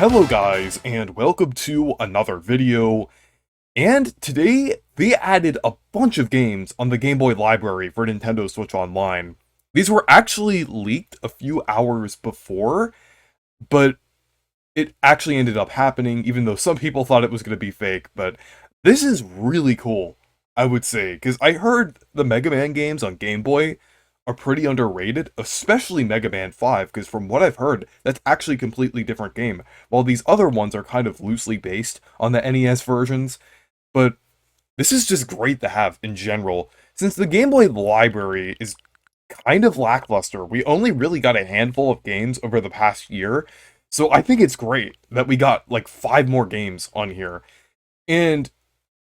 Hello guys, and welcome to another video. And today, they added a bunch of games on the Game Boy library for Nintendo Switch Online. These were actually leaked a few hours before, but it actually ended up happening, even though some people thought it was going to be fake. But this is really cool, I would say, because I heard the Mega Man games on Game Boy are pretty underrated, especially Mega Man 5, because from what I've heard, that's actually a completely different game, while these other ones are kind of loosely based on the NES versions. But this is just great to have in general, since the Game Boy library is kind of lackluster. We only really got a handful of games over the past year, so I think it's great that we got like 5 more games on here. And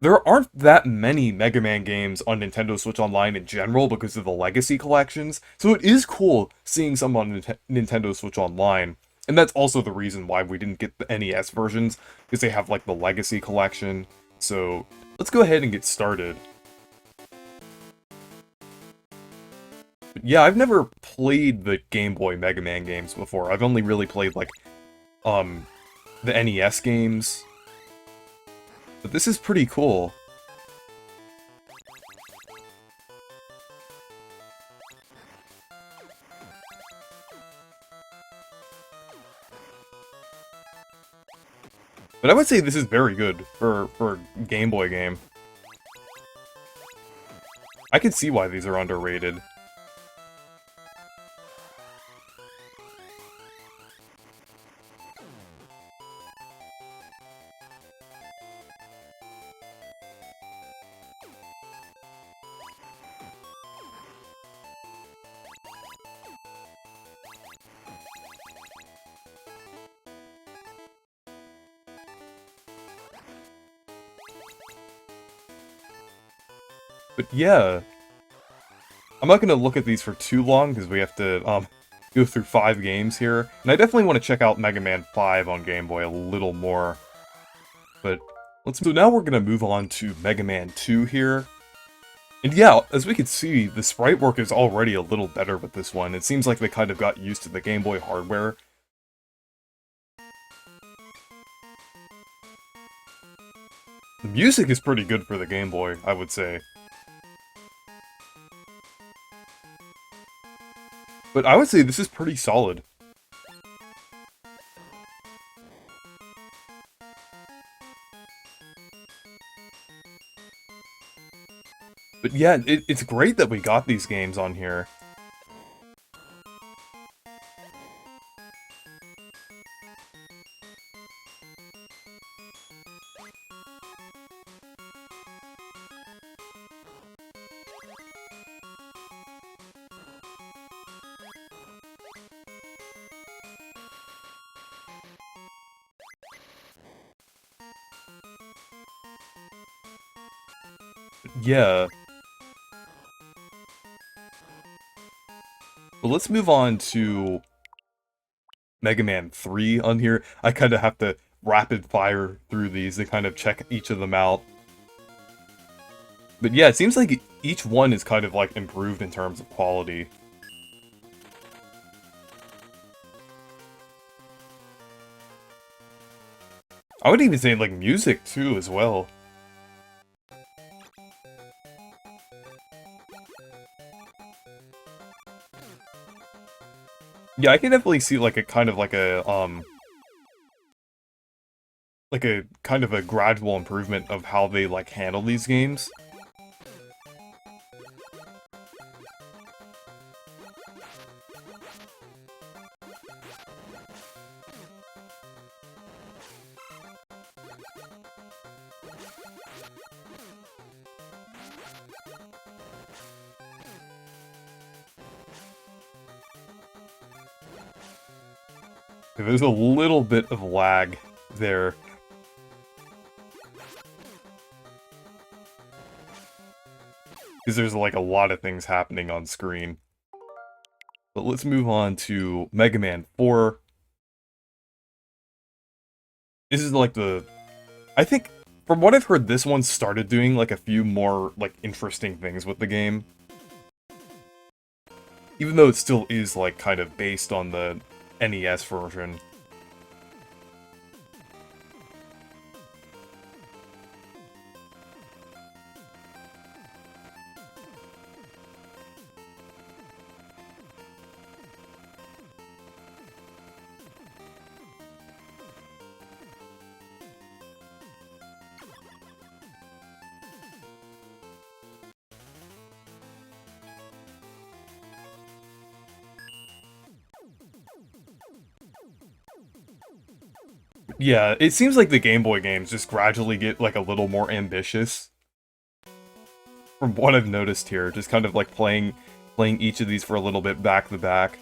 there aren't that many Mega Man games on Nintendo Switch Online in general because of the Legacy collections, so it is cool seeing some on Nintendo Switch Online. And that's also the reason why we didn't get the NES versions, because they have like the Legacy collection. So let's go ahead and get started. But yeah, I've never played the Game Boy Mega Man games before. I've only really played like the NES games. But this is pretty cool. But I would say this is very good for a Game Boy game. I can see why these are underrated. But yeah, I'm not going to look at these for too long because we have to go through 5 games here. And I definitely want to check out Mega Man 5 on Game Boy a little more. But so now we're going to move on to Mega Man 2 here. And yeah, as we can see, the sprite work is already a little better with this one. It seems like they kind of got used to the Game Boy hardware. The music is pretty good for the Game Boy, I would say. But I would say this is pretty solid. But yeah, it's great that we got these games on here. Yeah. But let's move on to Mega Man 3 on here. I kind of have to rapid fire through these to kind of check each of them out. But yeah, it seems like each one is kind of like improved in terms of quality. I would even say like music too as well. Yeah, I can definitely see like a kind of like a kind of a gradual improvement of how they like handle these games. There's a little bit of lag there. Because there's like a lot of things happening on screen. But let's move on to Mega Man 4. This is like I think, from what I've heard, this one started doing like a few more like interesting things with the game. Even though it still is like kind of based on the NES version. Yeah, it seems like the Game Boy games just gradually get like a little more ambitious. From what I've noticed here, just kind of like playing each of these for a little bit back to back.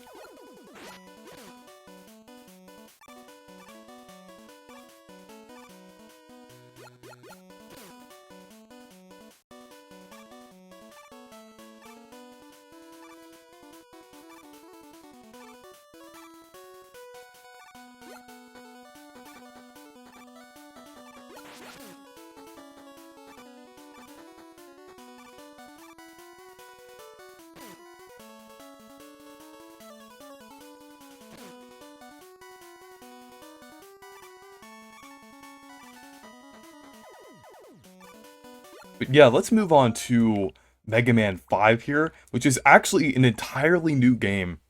But yeah, let's move on to Mega Man 5 here, which is actually an entirely new game.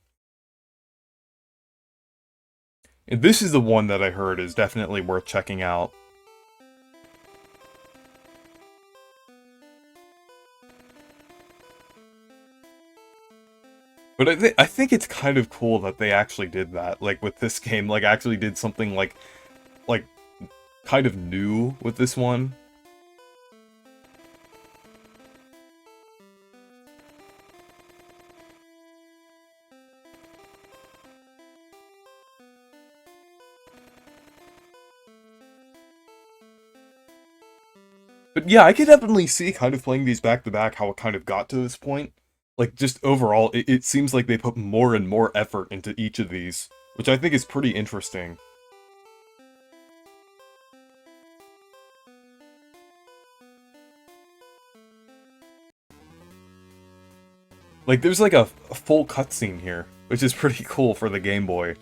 And this is the one that I heard is definitely worth checking out. But I think it's kind of cool that they actually did that, like with this game, like actually did something like kind of new with this one. But yeah, I could definitely see kind of playing these back to back how it kind of got to this point. Like just overall, it seems like they put more and more effort into each of these, which I think is pretty interesting. Like there's like a full cutscene here, which is pretty cool for the Game Boy.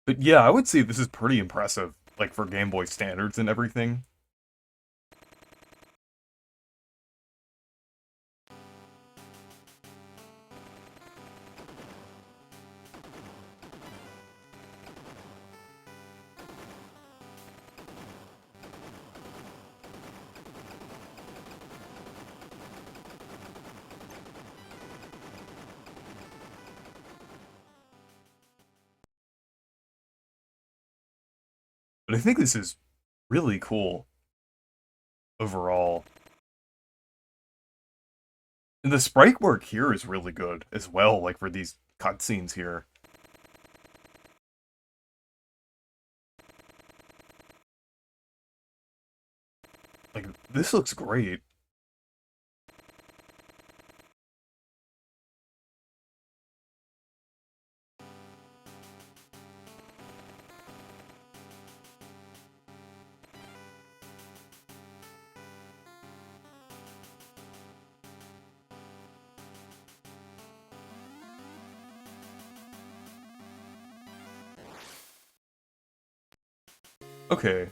But yeah, I would say this is pretty impressive, like for Game Boy standards and everything. But I think this is really cool overall. And the sprite work here is really good as well, like for these cutscenes here. Like, this looks great. Okay.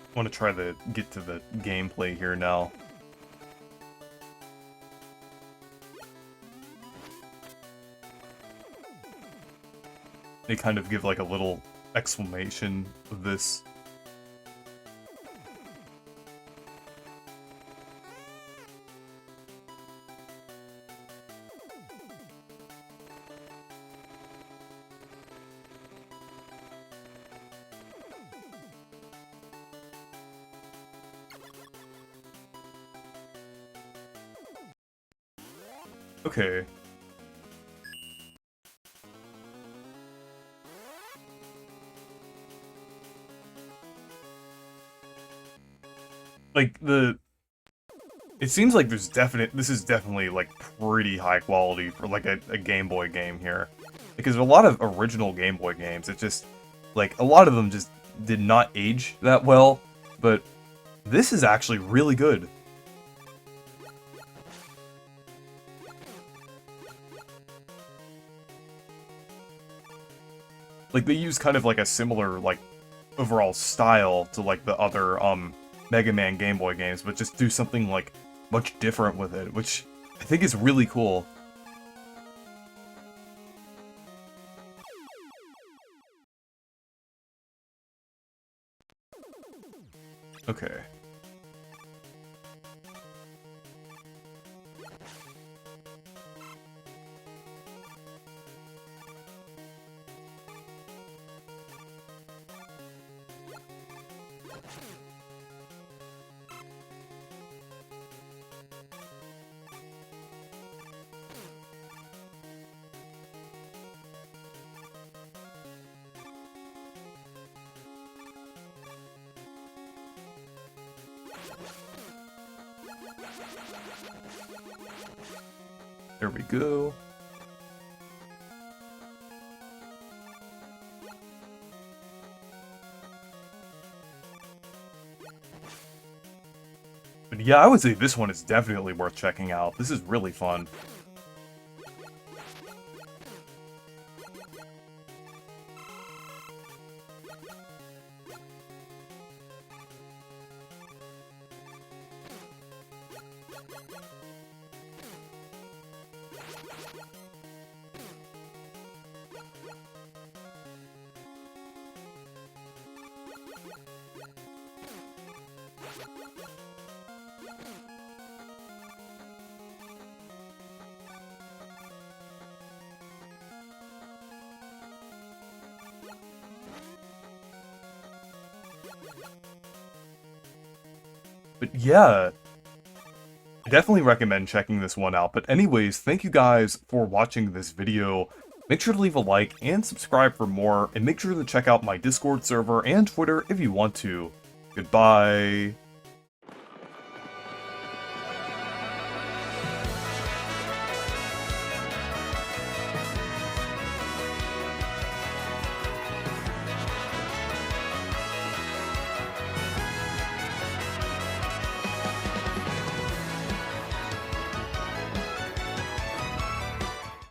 I want to try to get to the gameplay here now. They kind of give like a little explanation of this. Okay. Like it seems like this is definitely like pretty high quality for like a Game Boy game here. Because a lot of original Game Boy games, it just like a lot of them just did not age that well, but this is actually really good. Like, they use kind of like a similar, like, overall style to like the other Mega Man Game Boy games, but just do something like much different with it, which I think is really cool. Okay. There we go. But yeah, I would say this one is definitely worth checking out. This is really fun. But yeah, I definitely recommend checking this one out. But anyways, thank you guys for watching this video. Make sure to leave a like and subscribe for more, and make sure to check out my Discord server and Twitter if you want to. Goodbye.